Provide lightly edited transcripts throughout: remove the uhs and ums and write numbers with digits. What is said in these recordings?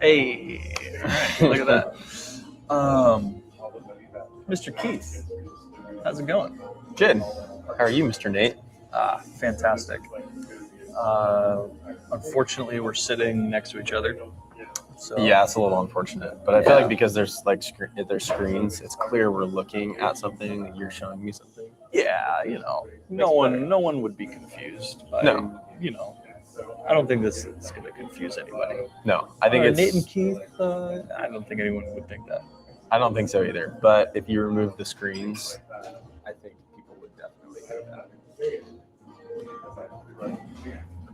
Hey, look at that. Mr. Keith, how's it going? Good. How are you, Mr. Nate? Fantastic. Unfortunately, we're sitting next to each other. So Yeah, it's a little unfortunate, but I feel like because there's there's screens, it's clear we're looking at something. You're showing me something. yeah, no one would be confused. No. I don't think this is going to confuse anybody. No, I think it's Nate and Keith. I don't think anyone would think that. I don't think so either. But if you remove the screens, I think people would definitely think that.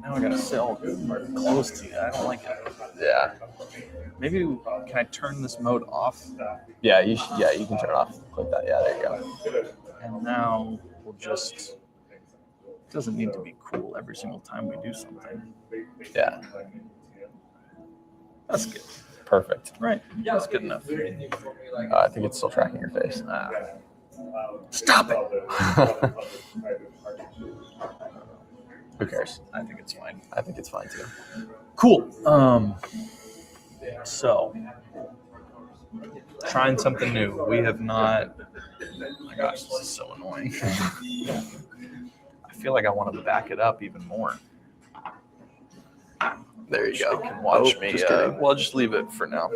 Now I got to sit all close to you. I don't like it. Yeah. Maybe can I turn this mode off? Yeah, you should, yeah, you can turn it off. Click that. Yeah, there you go. And now we'll just. It doesn't need to be cool every single time we do something. Yeah. That's good. Perfect. Right. That's good enough. I think it's still tracking your face. Stop it. Who cares? I think it's fine. I think it's fine too. Cool. So trying something new. We have not. Oh my gosh, this is so annoying. I feel like I want to back it up even more. There you go. You can watch me. Just kidding. Well, just leave it for now.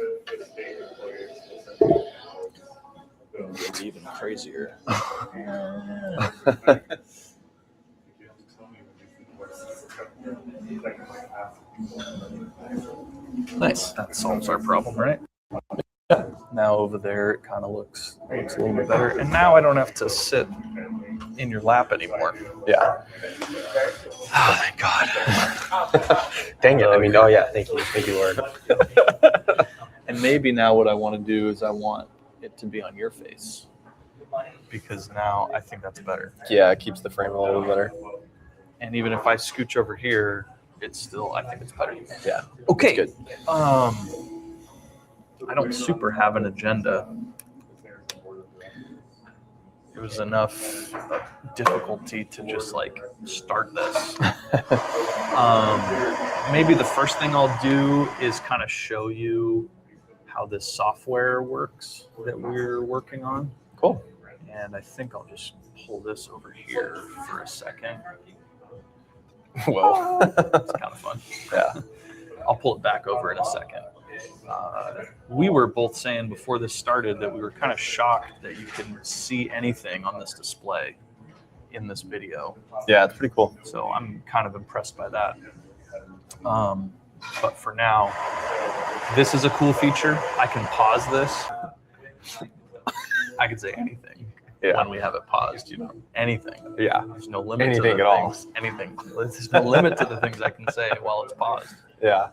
Even crazier. Nice. That solves our problem, right? Yeah. Now over there, it kind of looks a little bit better. And now I don't have to sit in your lap anymore. Yeah. Oh, thank God. Dang it. I mean, oh yeah. Thank you, Lord. And maybe now what I want to do is I want it to be on your face. Because now I think that's better. Yeah, it keeps the frame a little better. And even if I scooch over here, it's still, I think it's better. Yeah. Okay. Good. I don't super have an agenda. It was enough difficulty to just like start this. Maybe the first thing I'll do is kind of show you how this software works that we're working on. Cool. And I think I'll just pull this over here for a second. Whoa. It's kind of fun. Yeah. I'll pull it back over in a second. We were both saying before this started that we were kind of shocked that you can see anything on this display in this video. Yeah, it's pretty cool. So I'm kind of impressed by that. But for now, this is a cool feature. I can pause this. I can say anything when we have it paused, anything. Yeah. There's no limit Anything to at all. Anything. There's no limit to the things I can say while it's paused. Yeah.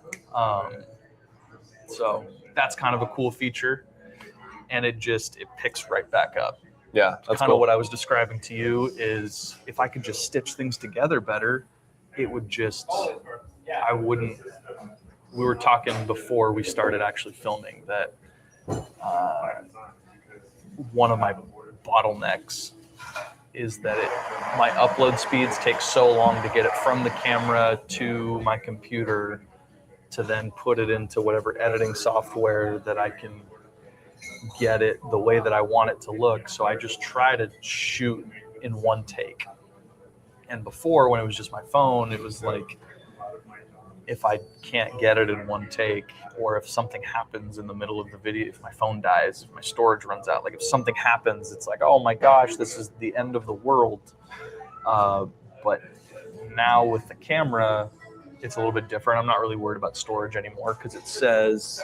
So that's kind of a cool feature, and it picks right back up. Yeah, that's kind cool. of what I was describing to you is if I could just stitch things together better, it would just, I wouldn't, we were talking before we started actually filming that one of my bottlenecks is that my upload speeds take so long to get it from the camera to my computer to then put it into whatever editing software that I can get it the way that I want it to look. So I just try to shoot in one take. And before, when it was just my phone, it was like, if I can't get it in one take, or if something happens in the middle of the video, if my phone dies, if my storage runs out, like if something happens, it's like, oh my gosh, this is the end of the world. But now with the camera, it's a little bit different. I'm not really worried about storage anymore because it says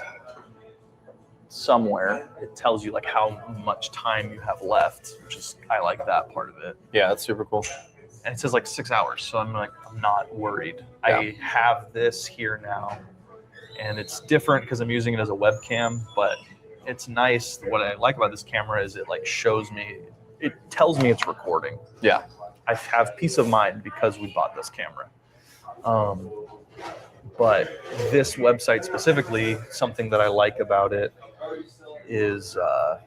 somewhere, it tells you like how much time you have left, which is, I like that part of it. Yeah, that's super cool. And it says like 6 hours. So I'm not worried. Yeah. I have this here now and it's different because I'm using it as a webcam, but it's nice. What I like about this camera is it like shows me, it tells me it's recording. Yeah. I have peace of mind because we bought this camera. But this website specifically, something that I like about it is I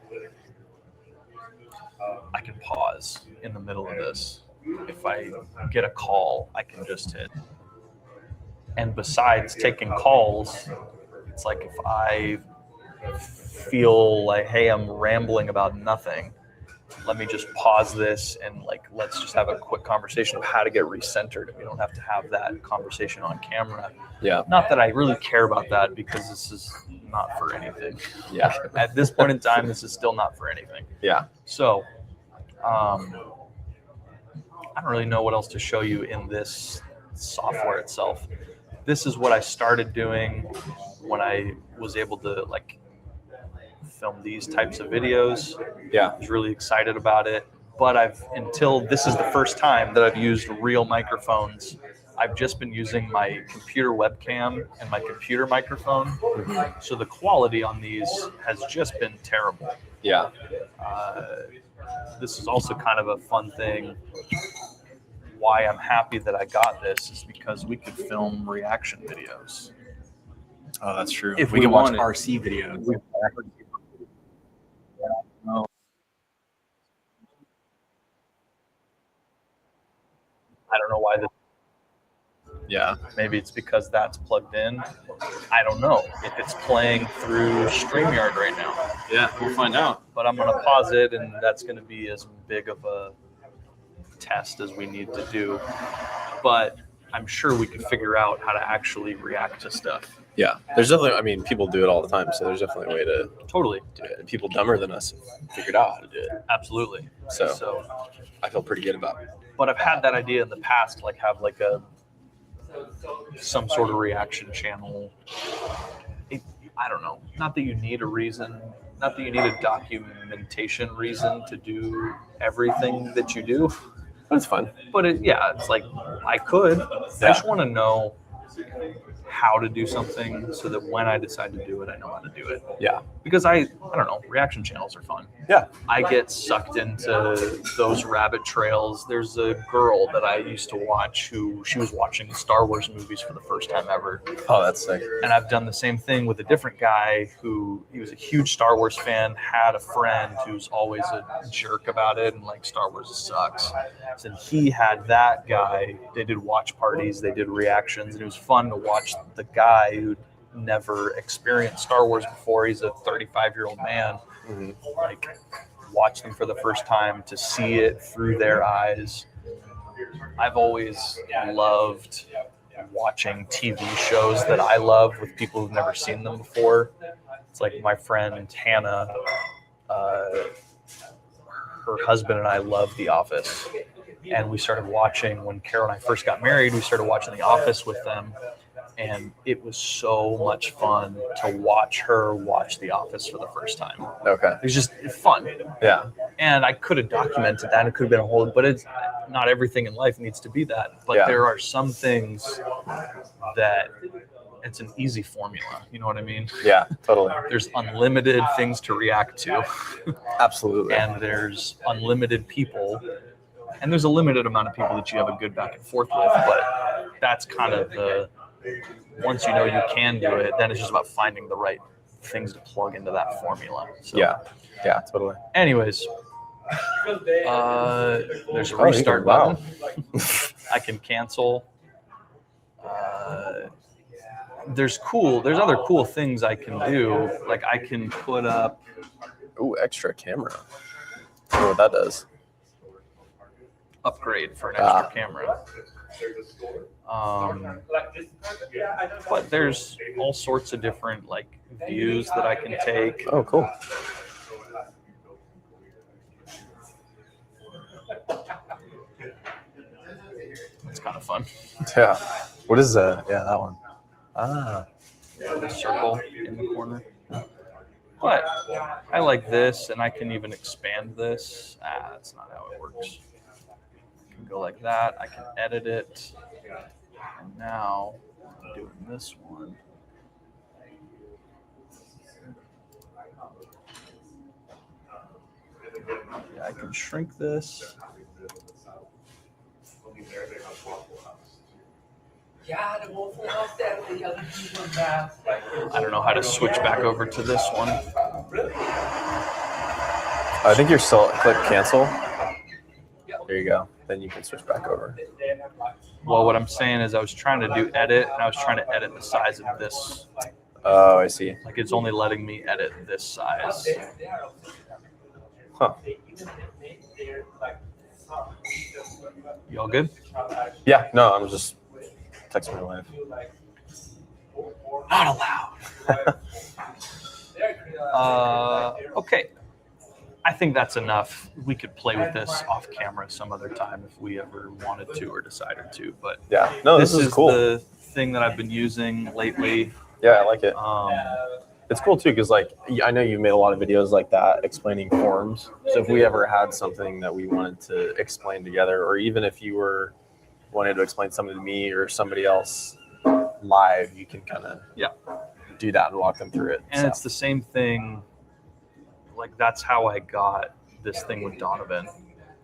can pause in the middle of this. If I get a call, I can just hit. And besides taking calls, It's like if I feel like, hey, I'm rambling about nothing, let me just pause this and like let's just have a quick conversation of how to get recentered. We don't have to have that conversation on camera. Yeah. Not that I really care about that, because this is not for anything. Yeah. At this point in time, this is still not for anything. Yeah. So I don't really know what else to show you in this software itself. This is what I started doing when I was able to like film these types of videos. Yeah. I was really excited about it, but until this is the first time that I've used real microphones. I've just been using my computer webcam and my computer microphone. Mm-hmm. So the quality on these has just been terrible. Yeah. This is also kind of a fun thing. Why I'm happy that I got this is because we could film reaction videos. Oh, that's true. If we we can watch wanted. RC videos. I don't know why this. Yeah. Maybe it's because that's plugged in. I don't know if it's playing through StreamYard right now. Yeah. We'll find out. But I'm going to pause it, and that's going to be as big of a test as we need to do. But I'm sure we could figure out how to actually react to stuff. Yeah. There's definitely, I mean, people do it all the time. So there's definitely a way to Totally. do it. And people dumber than us figured out how to do it. Absolutely. So I feel pretty good about it. But I've had that idea in the past, like have like some sort of reaction channel. I don't know. Not that you need a reason, not that you need a documentation reason to do everything that you do. But it's fun. But it's like I could. I just want to know how to do something so that when I decide to do it, I know how to do it. Yeah. Because I don't know, reaction channels are fun. Yeah. I get sucked into those rabbit trails. There's a girl that I used to watch who she was watching Star Wars movies for the first time ever. Oh, that's sick. And I've done the same thing with a different guy who he was a huge Star Wars fan, had a friend who's always a jerk about it and like Star Wars sucks. So he had that guy. They did watch parties, they did reactions, and it was fun to watch the guy who'd never experienced Star Wars before. He's a 35-year-old man. Mm-hmm. Like watch them for the first time, to see it through their eyes. I've always loved watching TV shows that I love with people who've never seen them before. It's like my friend Hannah, her husband and I love The Office. And we started watching, when Carol and I first got married, we started watching The Office with them. And it was so much fun to watch her watch The Office for the first time. Okay. It was just fun. Yeah. And I could have documented that. It could have been a whole, but it's not everything in life needs to be that. But there are some things that it's an easy formula. You know what I mean? Yeah, totally. There's unlimited things to react to. Absolutely. And there's unlimited people. And there's a limited amount of people that you have a good back and forth with. But that's kind of the, once you know you can do it, then it's just about finding the right things to plug into that formula. So, yeah, totally. anyways, there's a restart button. I can cancel. There's other cool things I can do. Like I can put up. Ooh, extra camera. I don't know what that does. Upgrade for an extra camera. But there's all sorts of different like views that I can take. Oh, cool. It's kind of fun. Yeah. What is that one? The circle in the corner. But I like this, and I can even expand this. That's not how it works. I can go like that. I can edit it. And now I'm doing this one. Yeah, I can shrink this. I don't know how to switch back over to this one. I think you're still click cancel. There you go. Then you can switch back over. Well, what I'm saying is I was trying to do edit, and I was trying to edit the size of this Oh, I see. Like it's only letting me edit this size. Huh. You all good? Yeah. No, I'm just texting my wife. Not allowed. Okay. I think that's enough. We could play with this off camera some other time if we ever wanted to or decided to. But Yeah. No, this is cool. the thing that I've been using lately. Yeah, I like it. Um, It's cool too because like I know you've made a lot of videos like that explaining forms. So if we ever had something that we wanted to explain together, or even if you were wanted to explain something to me or somebody else live, you can kind of do that and walk them through it. and it's the same thing. Like that's how I got this thing with Donovan.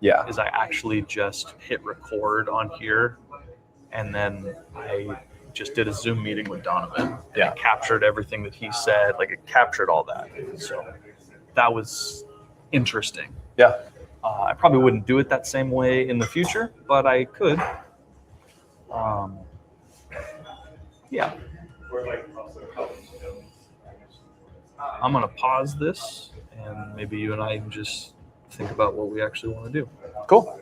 Yeah. Is I actually just hit record on here, and then I just did a Zoom meeting with Donovan. And Yeah. it captured everything that he said. Like it captured all that. So that was interesting. Yeah. I probably wouldn't do it that same way in the future, but I could. Yeah. I'm going to pause this, and maybe you and I can just think about what we actually want to do. Cool.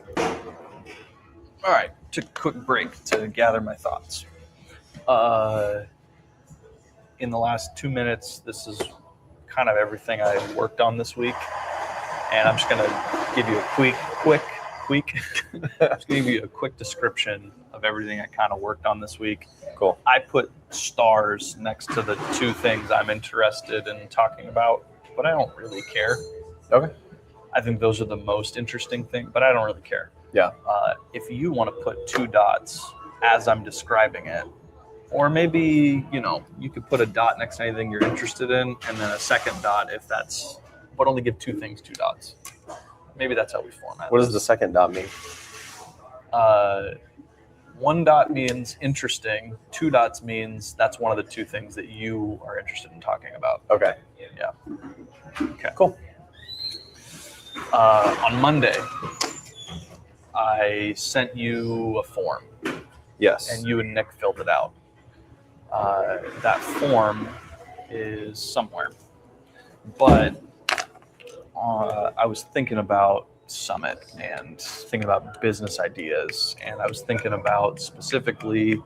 All right, took a quick break to gather my thoughts. In the last 2 minutes, this is kind of everything I worked on this week, and I'm just going to give you a quick description of everything I kind of worked on this week. Cool. I put stars next to the two things I'm interested in talking about, but I don't really care. Okay. I think those are the most interesting thing, but I don't really care. Yeah. If you want to put 2 dots as I'm describing it, or maybe, you could put a dot next to anything you're interested in, and then a second dot if that's, but only give 2 things 2 dots. Maybe that's how we format What this. does the second dot mean? 1 dot means interesting. 2 dots means that's one of the 2 things that you are interested in talking about. Okay. Yeah. Okay. Cool. On Monday, I sent you a form, Yes. and you and Nick filled it out. That form is somewhere, but I was thinking about Summit and thinking about business ideas, and I was thinking about specifically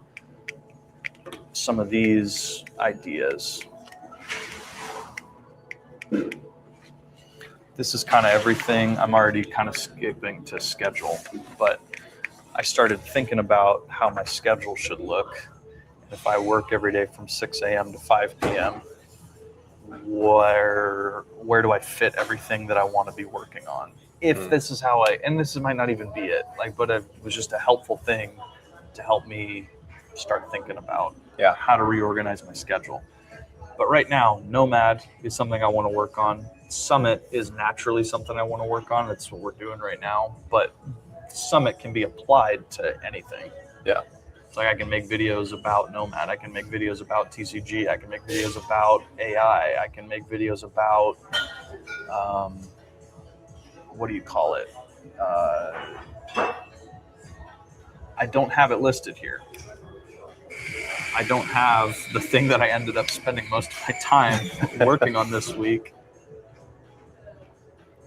some of these ideas. This is kind of everything. I'm already kind of skipping to schedule, but I started thinking about how my schedule should look. If I work every day from 6 a.m. to 5 p.m., where do I fit everything that I want to be working on? If this is how and this might not even be it, but it was just a helpful thing to help me start thinking about how to reorganize my schedule. But right now, Nomad is something I want to work on. Summit is naturally something I want to work on. That's what we're doing right now. But Summit can be applied to anything. Yeah. It's like I can make videos about Nomad. I can make videos about TCG. I can make videos about AI. I can make videos about, what do you call it? I don't have it listed here. I don't have the thing that I ended up spending most of my time working on this week.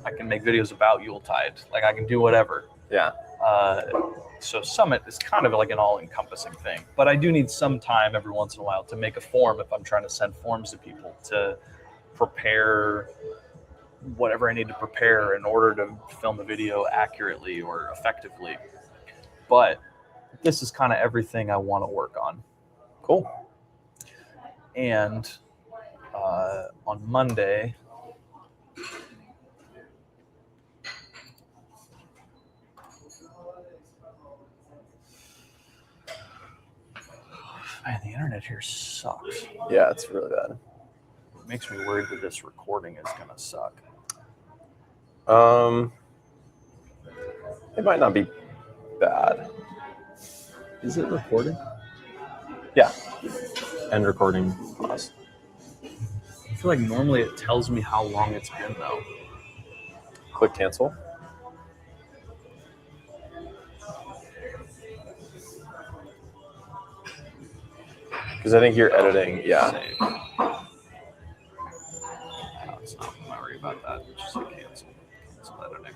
I can make videos about Yuletide. I can do whatever. Yeah. So Summit is kind of like an all-encompassing thing. But I do need some time every once in a while to make a form if I'm trying to send forms to people to prepare whatever I need to prepare in order to film the video accurately or effectively. But this is kind of everything I want to work on. Cool. And on Monday, man, the internet here sucks. Yeah, it's really bad. It makes me worried that this recording is going to suck. It might not be bad. Is it recording? Yeah. End recording. Pause. I feel like normally it tells me how long it's been, though. Click cancel. Because I think you're editing. Yeah. Save. it's not. I'm not worried about that. Just like cancel editing.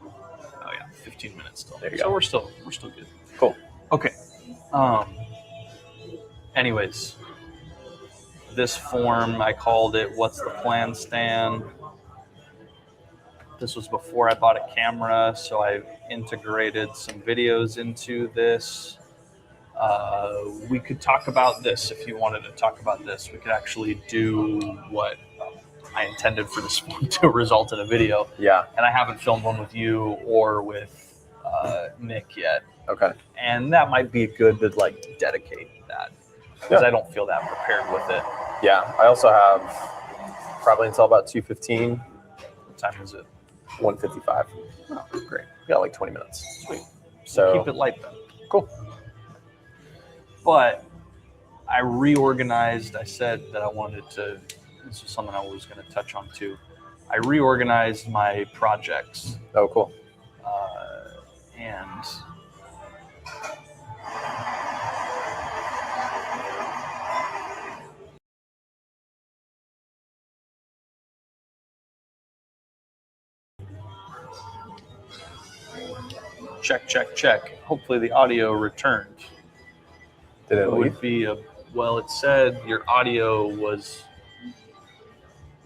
Oh yeah, 15 minutes still. There you so go. we're still good. Cool. Okay. Anyways, this form I called it "What's the Plan, Stan?" This was before I bought a camera, so I integrated some videos into this. We could talk about this if you wanted to talk about this. We could actually do what I intended for this form to result in a video. Yeah. And I haven't filmed one with you or with Nick yet. Okay. And that might be good to like dedicate that because I don't feel that prepared with it. Yeah. I also have probably until about 2:15. What time is it? 1:55. Oh, great. We got like 20 minutes. Sweet. So Keep it light then. cool. But I reorganized. I said that I wanted to, this was something I was going to touch on too. I reorganized my projects. Oh, cool. And check. Hopefully the audio returned. Did it It leave? would be well, it said your audio was,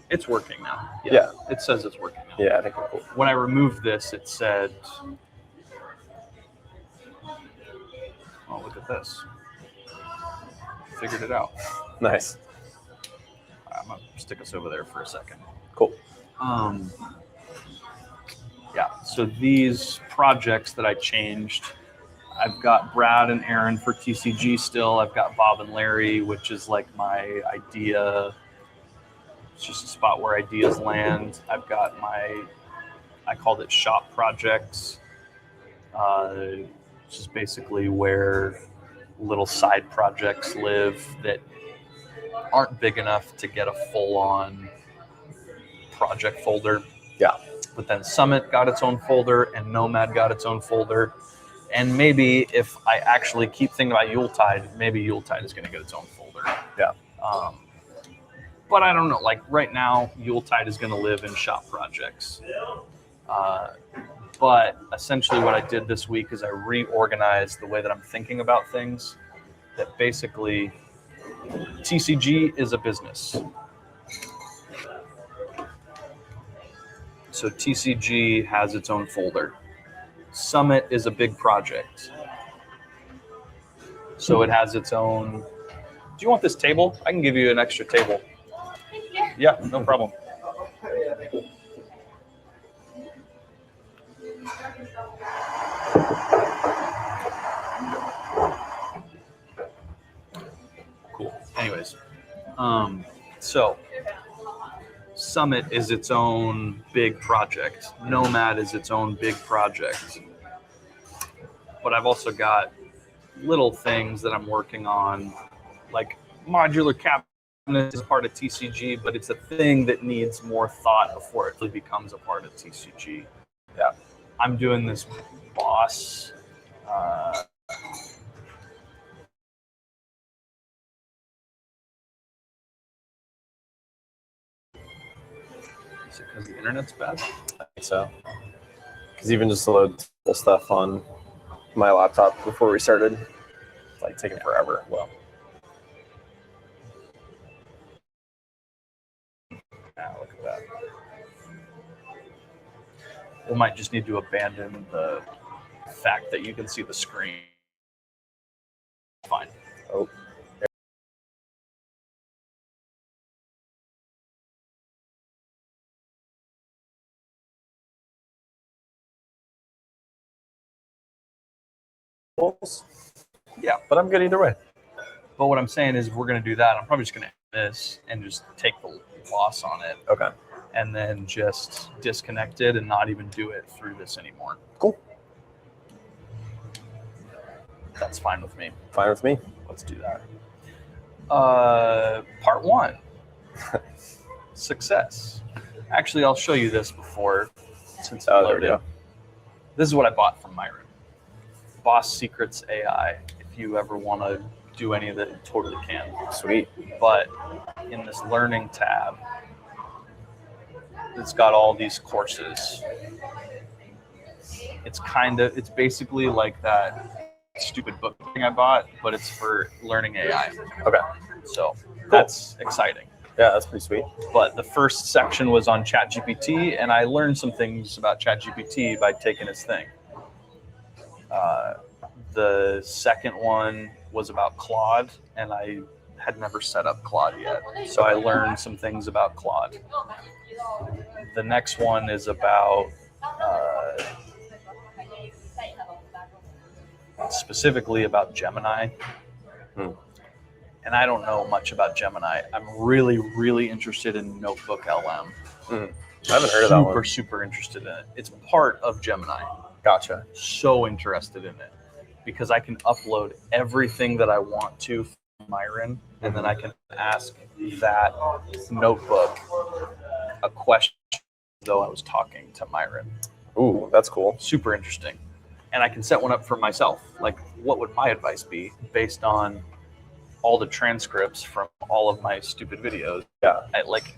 it's working now. Yeah. It says it's working now. Yeah, I think we're cool. When I removed this, it said, oh, look at this. Figured it out. Nice. I'm going to stick us over there for a second. Cool. Yeah, so these projects that I changed, I've got Brad and Aaron for TCG still. I've got Bob and Larry, which is like my idea. It's just a spot where ideas land. I've got I called it shop projects, which is basically where little side projects live that aren't big enough to get a full-on project folder. Yeah. But then Summit got its own folder and Nomad got its own folder. And maybe if I actually keep thinking about Yuletide, maybe Yuletide is going to get its own folder. Yeah. But I don't know. Like right now, Yuletide is going to live in shop projects. But essentially what I did this week is I reorganized the way that I'm thinking about things. That basically TCG is a business. So TCG has its own folder. Summit is a big project. So it has its own. Do you want this table? I can give you an extra table. Yeah, no problem. Cool. Anyways, so Summit is its own big project. Nomad is its own big project. But I've also got little things that I'm working on, like modular cabinet is part of TCG, but it's a thing that needs more thought before it really becomes a part of TCG. Yeah. I'm doing this boss. Is it because the internet's bad? I think so. Because even just to load stuff on my laptop before we started, it's like taking forever. Well, look at that. We might just need to abandon the fact that you can see the screen. Fine. Oh. Yeah. But I'm good either way. But what I'm saying is, if we're going to do that, I'm probably just going to end this and just take the loss on it Okay. and then just disconnect it and not even do it through this anymore. Cool. That's fine with me. Fine with me. Let's do that. Part 1. Success. Actually, I'll show you this before, since it's Oh, there we loaded. go. This is what I bought from Myron. Boss Secrets AI. If you ever want to do any of it, you totally can. Sweet. But in this learning tab, it's got all these courses. It's basically like that stupid book thing I bought, but it's for learning AI. Okay. So that's exciting. Yeah, that's pretty sweet. But the first section was on ChatGPT, and I learned some things about ChatGPT by taking its thing. The second one was about Claude, and I had never set up Claude yet. So I learned some things about Claude. The next one is about specifically about Gemini. And I don't know much about Gemini. I'm really, really interested in Notebook LM. I haven't heard of that one. Super interested in it. It's part of Gemini. Gotcha. So interested in it because I can upload everything that I want to Myron, and then I can ask that notebook a question though I was talking to Myron. Ooh, that's cool. Super interesting. And I can set one up for myself. Like, what would my advice be based on all the transcripts from all of my stupid videos? Yeah.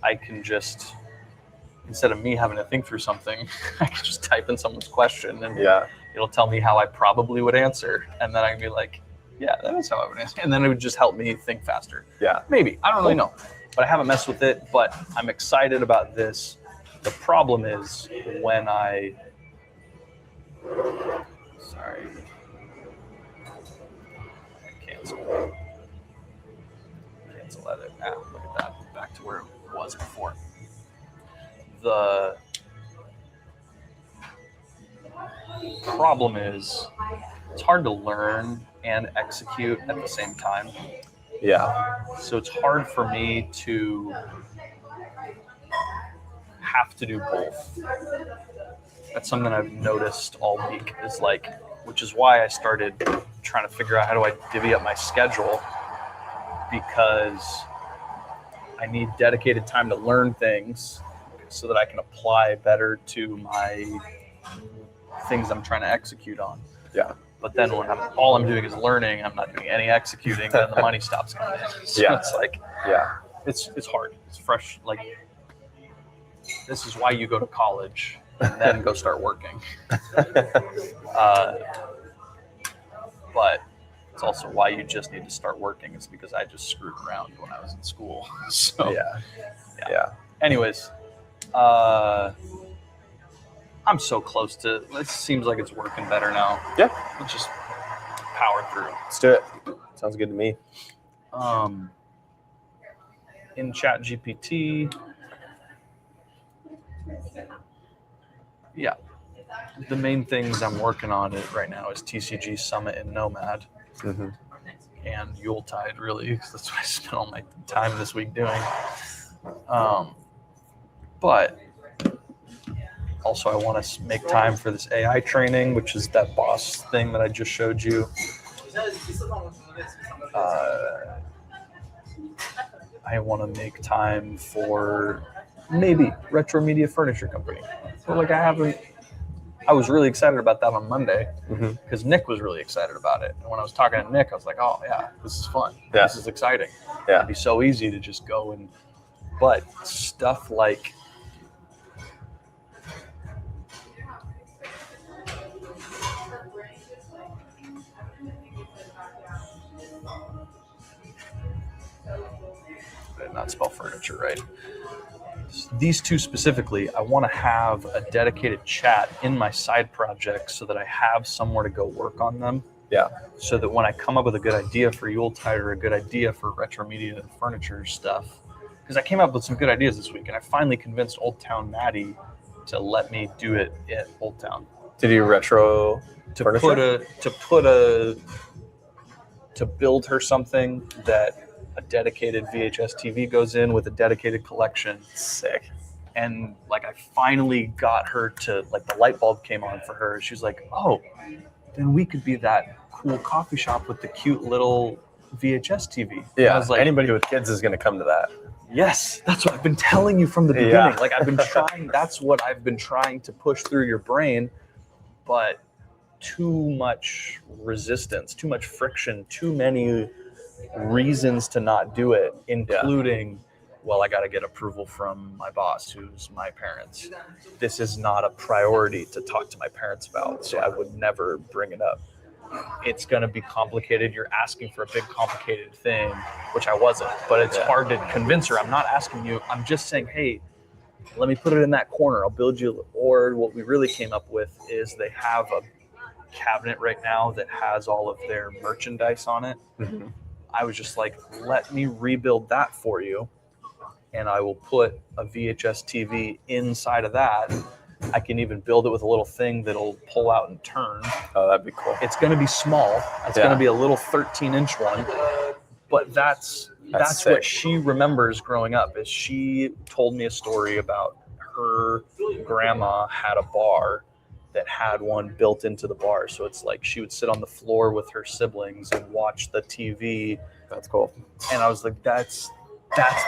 I can just, instead of me having to think through something, I can just type in someone's question and it'll tell me how I probably would answer. And then I can be like, yeah, that is how I would answer. And then it would just help me think faster. Yeah. Maybe. I don't really know. But I haven't messed with it. But I'm excited about this. The problem is when I... Sorry. Cancel that. Look at that. Back to where it was before. The problem is it's hard to learn and execute at the same time. Yeah. So it's hard for me to have to do both. That's something I've noticed all week is like, which is why I started trying to figure out how do I divvy up my schedule, because I need dedicated time to learn things so that I can apply better to my things I'm trying to execute on. Yeah. But then when all I'm doing is learning, I'm not doing any executing, then the money stops coming in. So it's like, it's hard. It's fresh. Like, this is why you go to college and then go start working. But it's also why you just need to start working. It's because I just screwed around when I was in school. So yeah. Anyways, I'm so close to. It seems like it's working better now. Yeah. Let's just power through. Let's do it. Sounds good to me. In ChatGPT, the main things I'm working on it right now is TCG Summit and Nomad and Yuletide, really, because that's what I spent all my time this week doing. But also, I want to make time for this AI training, which is that boss thing that I just showed you. I want to make time for maybe Retro Media Furniture Company. So like I was really excited about that on Monday because Nick was really excited about it. And when I was talking to Nick, I was like, oh yeah, this is fun. Yeah. This is exciting. Yeah. It'd be so easy to just go but stuff like I did not spell furniture right. These two specifically, I want to have a dedicated chat in my side projects so that I have somewhere to go work on them. Yeah. So that when I come up with a good idea for Yuletide or a good idea for Retro Media Furniture stuff, because I came up with some good ideas this week, and I finally convinced Old Town Maddie to let me do it at Old Town. To do retro furniture? To build her something that a dedicated VHS TV goes in with a dedicated collection. Sick. And like I finally got her to, like, the light bulb came on for her. She's like, oh, then we could be that cool coffee shop with the cute little VHS TV. Yeah, I was like, anybody with kids is going to come to that. Yes, that's what I've been telling you from the beginning. Yeah. Like I've been trying, that's what I've been trying to push through your brain, but too much resistance, too much friction, too many reasons to not do it, including well, I got to get approval from my boss, who's my parents. This is not a priority to talk to my parents about, so I would never bring it up. It's going to be complicated. You're asking for a big, complicated thing, which I wasn't, but it's hard to convince her. I'm not asking you. I'm just saying, hey, let me put it in that corner. I'll build you. Or what we really came up with is they have a cabinet right now that has all of their merchandise on it. Mm-hmm. I was just like, let me rebuild that for you. And I will put a VHS TV inside of that. I can even build it with a little thing that'll pull out and turn. Oh, that'd be cool. It's going to be small. It's going to be a little 13-inch one. But that's what she remembers growing up. Is she told me a story about her grandma had a bar that had one built into the bar. So it's like she would sit on the floor with her siblings and watch the TV. That's cool. And I was like, that's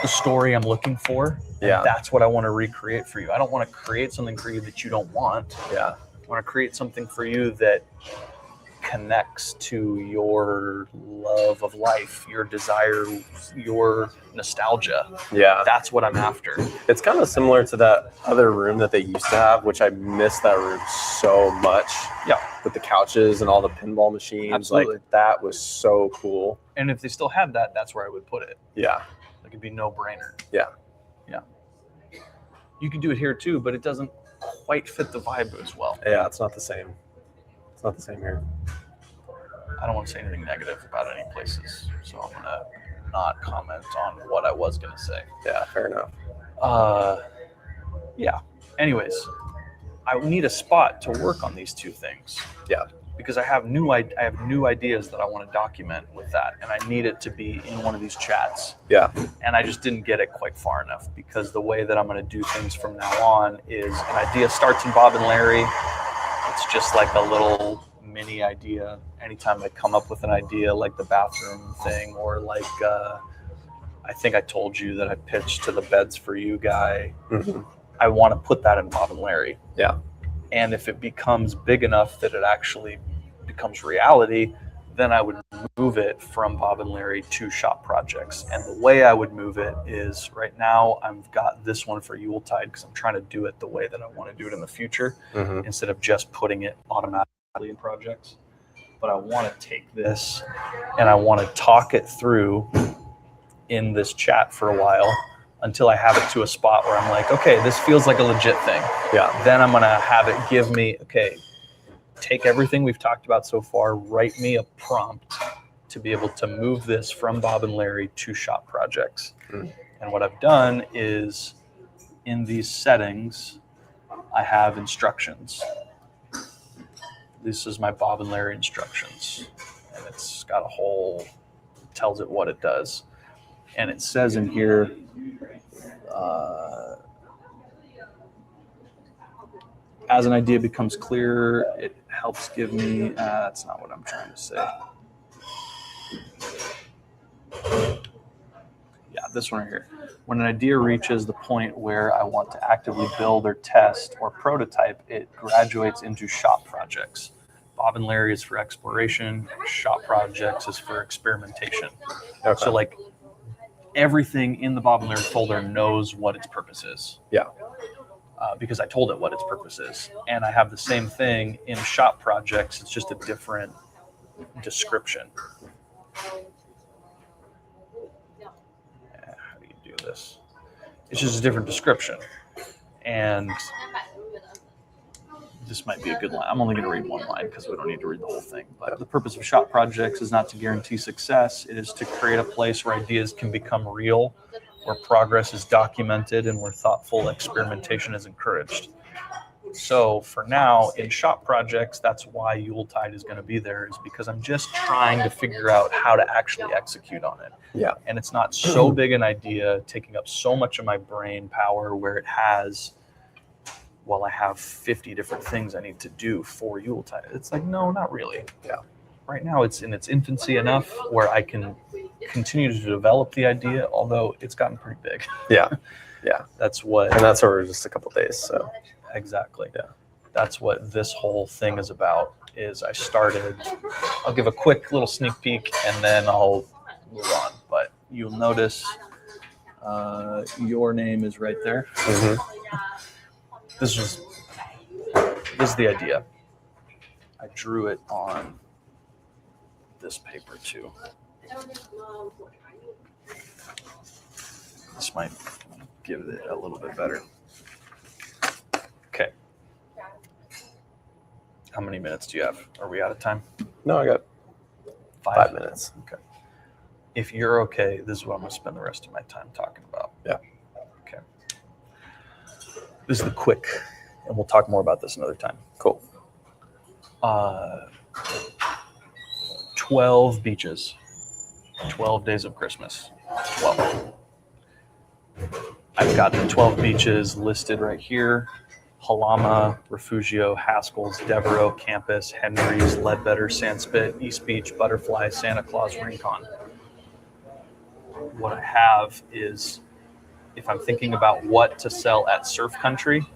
the story I'm looking for. Yeah. And that's what I want to recreate for you. I don't want to create something for you that you don't want. Yeah. I want to create something for you that connects to your love of life, your desire, your nostalgia. Yeah. That's what I'm after. It's kind of similar to that other room that they used to have, which I miss that room so much. Yeah. With the couches and all the pinball machines. Absolutely. Like, that was so cool. And if they still had that, that's where I would put it. Yeah. Like, it'd be no brainer. Yeah. Yeah. You can do it here too, but it doesn't quite fit the vibe as well. Yeah, it's not the same. It's not the same here. I don't want to say anything negative about any places, so I'm going to not comment on what I was going to say. Yeah, fair enough. Yeah. Anyways, I need a spot to work on these two things. Yeah. Because I have new ideas that I want to document with that, and I need it to be in one of these chats. Yeah. And I just didn't get it quite far enough, because the way that I'm going to do things from now on is an idea starts in Bob and Larry. It's just like a little mini idea. Anytime I come up with an idea like the bathroom thing, or like I think I told you that I pitched to the Beds for You guy. Mm-hmm. I want to put that in Bob and Larry. Yeah. And if it becomes big enough that it actually becomes reality, then I would move it from Bob and Larry to Shop Projects. And the way I would move it is, right now I've got this one for Yuletide because I'm trying to do it the way that I want to do it in the future, Mm-hmm. instead of just putting it automatically in projects. But I want to take this and I want to talk it through in this chat for a while until I have it to a spot where I'm like, okay, this feels like a legit thing. Yeah. Then I'm going to have it give me, okay, take everything we've talked about so far, write me a prompt to be able to move this from Bob and Larry to Shop Projects. Mm. And what I've done is, in these settings, I have instructions. This is my Bob and Larry instructions. And it's got a whole, tells it what it does. And it says in here, as an idea becomes clear, it helps give me, that's not what I'm trying to say. Yeah, this one right here. When an idea reaches the point where I want to actively build or test or prototype, it graduates into Shop Projects. Bob and Larry is for exploration. Shop Projects is for experimentation. Okay. So like everything in the Bob and Larry folder knows what its purpose is. Yeah. Because I told it what its purpose is. And I have the same thing in Shop Projects. It's just a different description. How do you do this? It's just a different description. And this might be a good line. I'm only going to read one line because we don't need to read the whole thing. But the purpose of Shop Projects is not to guarantee success. It is to create a place where ideas can become real, where progress is documented, and where thoughtful experimentation is encouraged. So for now, in Shop Projects, that's why Yuletide is going to be there, is because I'm just trying to figure out how to actually execute on it. Yeah. And it's not so big an idea, taking up so much of my brain power, where it has, well, I have 50 different things I need to do for Yuletide. It's like, no, not really. Yeah. Right now, it's in its infancy enough where I can continue to develop the idea, although it's gotten pretty big. Yeah. Yeah. That's what. And that's over just a couple of days. So Exactly. Yeah. That's what this whole thing is about. Is I started, I'll give a quick little sneak peek and then I'll move on. But you'll notice Your name is right there. Mhm. This is the idea. I drew it on this paper too. This might give it a little bit better. Okay. How many minutes do you have? Are we out of time? No, I got 5 minutes. Okay. If you're okay, this is what I'm going to spend the rest of my time talking about. Yeah. Okay. This is the quick, and we'll talk more about this another time. Cool. 12 beaches, 12 days of Christmas. 12. I've got the 12 beaches listed right here. Halama, Refugio, Haskell's, Devereaux, Campus, Henry's, Ledbetter, Sandspit, East Beach, Butterfly, Santa Claus, Rincon. What I have is, if I'm thinking about what to sell at Surf Country,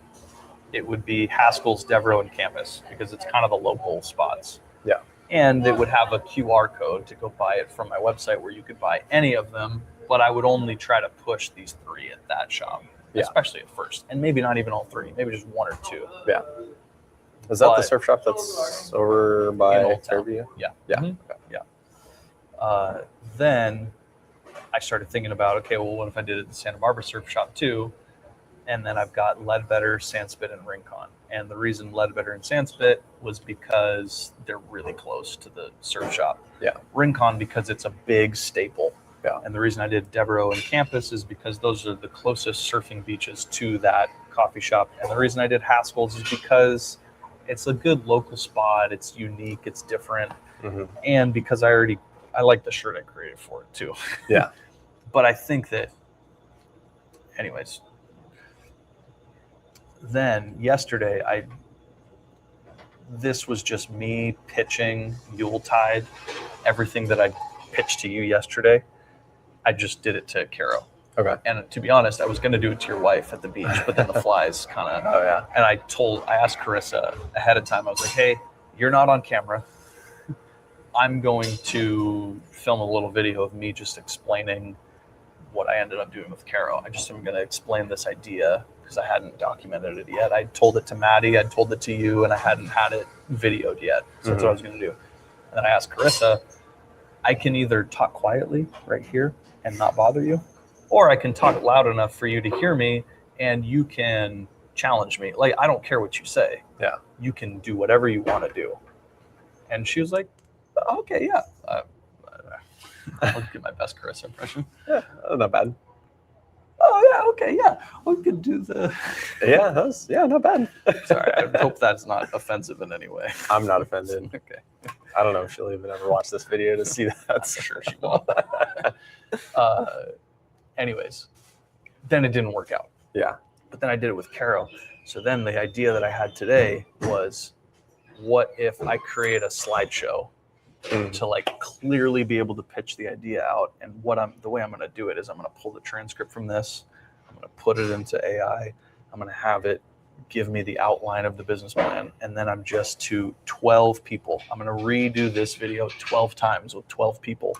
it would be Haskell's, Devereaux, and Campus, because it's kind of the local spots. Yeah. And it would have a QR code to go buy it from my website where you could buy any of them, but I would only try to push these 3 at that shop, especially at first. And maybe not even all 3, maybe just 1 or 2. Yeah. Is that the surf shop that's over by Old Town? Fairview? Yeah. Yeah. Mhm. Okay. Yeah. Then I started thinking about, okay, well, what if I did it at the Santa Barbara surf shop too? And then I've got Ledbetter, Sandspit, and Rincon. And the reason Ledbetter and Sandspit was because they're really close to the surf shop. Yeah. Rincon because it's a big staple. Yeah. And the reason I did Devereaux and Campus is because those are the closest surfing beaches to that coffee shop. And the reason I did Haskell's is because it's a good local spot. It's unique. It's different. Mm-hmm. And because I like the shirt I created for it too. Yeah. But I think that, anyways, then yesterday, this was just me pitching Yuletide, everything that I pitched to you yesterday. I just did it to Caro. Okay. And to be honest, I was going to do it to your wife at the beach, but then the flies kind of. Oh, yeah. And I asked Carissa ahead of time. I was like, "Hey, you're not on camera. I'm going to film a little video of me just explaining what I ended up doing with Caro. I just am going to explain this idea because I hadn't documented it yet. I told it to Maddie, I told it to you, and I hadn't had it videoed yet. So that's what I was going to do. And then I asked Carissa, I can either talk quietly right here and not bother you, or I can talk loud enough for you to hear me and you can challenge me. Like, I don't care what you say. Yeah. You can do whatever you want to do. And she was like, okay, yeah. I'll get my best Carissa impression. Yeah, not bad. Oh, yeah, okay, yeah. We could do the... Yeah, not bad. Sorry, I hope that's not offensive in any way. I'm not offended. Okay. I don't know if she'll even ever watch this video to see that. I'm sure she will. Anyways, then it didn't work out. Yeah. But then I did it with Caro. So then the idea that I had today was, what if I create a slideshow to like clearly be able to pitch the idea out? And the way I'm going to do it is I'm going to pull the transcript from this. I'm going to put it into AI. I'm going to have it give me the outline of the business plan. And then I'm just to 12 people. I'm going to redo this video 12 times with 12 people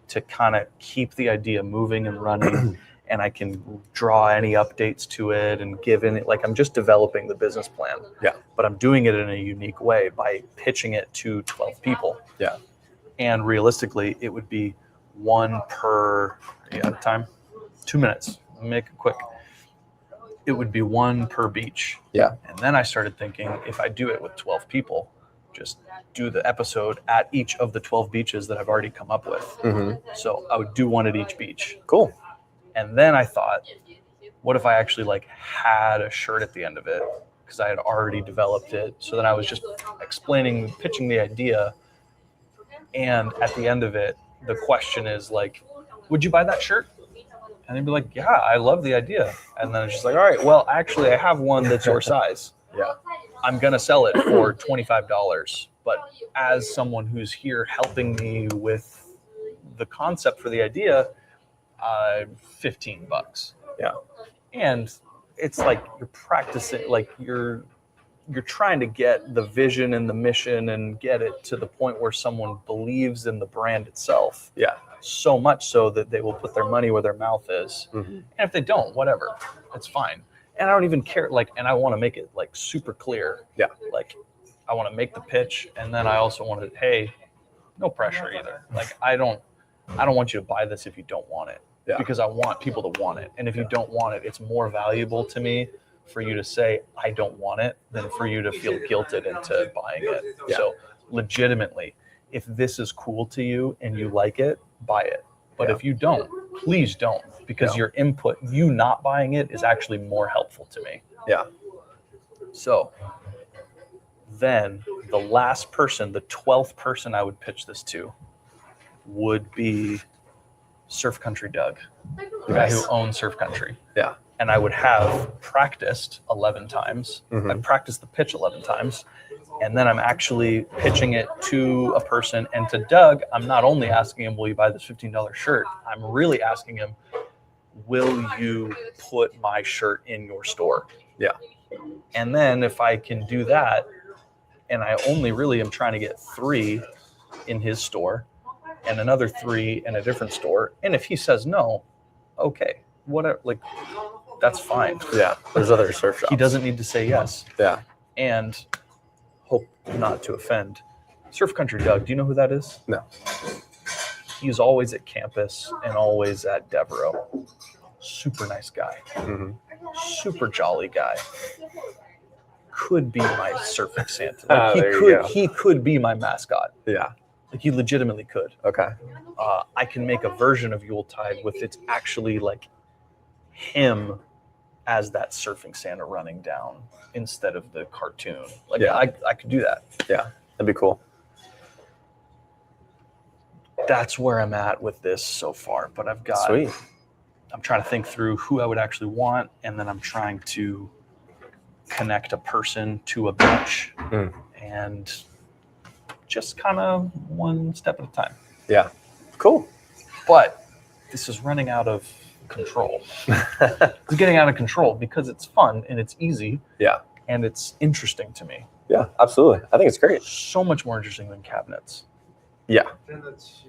to kind of keep the idea moving and running. And I can draw any updates to it and give in it. Like, I'm just developing the business plan. Yeah. But I'm doing it in a unique way by pitching it to 12 people. Yeah. And realistically, it would be one per, are you out of time? 2 minutes. Make it quick. It would be one per beach. Yeah. And then I started thinking, if I do it with 12 people, just do the episode at each of the 12 beaches that I've already come up with. Mm-hmm. So I would do one at each beach. Cool. And then I thought, what if I actually like had a shirt at the end of it? Because I had already developed it. So then I was just pitching the idea. And at the end of it, the question is like, would you buy that shirt? And they'd be like, yeah, I love the idea. And then it's just like, all right, well, actually I have one that's your size. Yeah. I'm going to sell it for $25. But as someone who's here helping me with the concept for the idea, $15. Yeah. And it's like you're practicing, like you're trying to get the vision and the mission and get it to the point where someone believes in the brand itself. Yeah. so much so that they will put their money where their mouth is. Mm-hmm. And if they don't, whatever, it's fine. And I don't even care. Like, and I want to make it like super clear. Yeah. Like, I want to make the pitch, and then I also want to, hey, no pressure either. Like, I don't want you to buy this if you don't want it. Yeah. Because I want people to want it. And if you don't want it, it's more valuable to me for you to say, I don't want it, than for you to feel guilted into buying it. Yeah. So legitimately, if this is cool to you and you like it, buy it. But Yeah. if you don't, please don't, because No. your input, you not buying it, is actually more helpful to me. Yeah. So then the last person, the 12th person I would pitch this to would be Surf Country Doug, the guy who Nice. owns Surf Country. Yeah. And I would have practiced 11 times. Mhm. I practiced the pitch 11 times. And then I'm actually pitching it to a person. And to Doug, I'm not only asking him, will you buy this $15 shirt? I'm really asking him, will you put my shirt in your store? Yeah. And then if I can do that, and I only really am trying to get 3 in his store and another 3 in a different store. And if he says no, okay, whatever, like, that's fine. Yeah. There's other surf shops. He doesn't need to say yes. Yeah. And hope not to offend. Surf Country Doug, do you know who that is? No. He's always at campus and always at Devereaux. Super nice guy. Mm-hmm. Super jolly guy. Could be my surfing Santa. Like, There you go. he could be my mascot. Yeah. Like, he legitimately could. Okay. I can make a version of Yuletide with it's actually like him as that surfing Santa running down instead of the cartoon. Like, Yeah. I could do that. Yeah. That'd be cool. That's where I'm at with this so far. But I've got, Sweet. I'm trying to think through who I would actually want, and then I'm trying to connect a person to a bench Mm. and just kind of one step at a time. Yeah. Cool. But this is running out of control. It's getting out of control because it's fun and it's easy. Yeah. And it's interesting to me. Yeah. Absolutely. I think it's great. So much more interesting than cabinets. Yeah. That's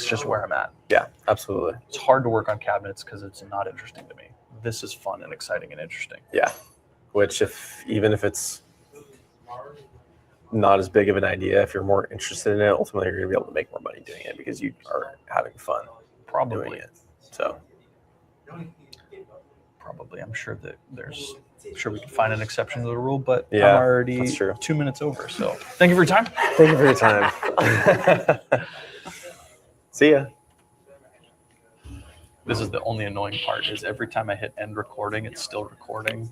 just where I'm at. Yeah. Absolutely. It's hard to work on cabinets because it's not interesting to me. This is fun and exciting and interesting. Yeah. Which, even if it's not as big of an idea, if you're more interested in it, ultimately you're going to be able to make more money doing it because you are having fun doing Probably. it. So, I'm sure we can find an exception to the rule, but Yeah, I'm already that's true. 2 minutes over. So thank you for your time. thank you for your time. See ya. This is the only annoying part is every time I hit end recording, it's still recording.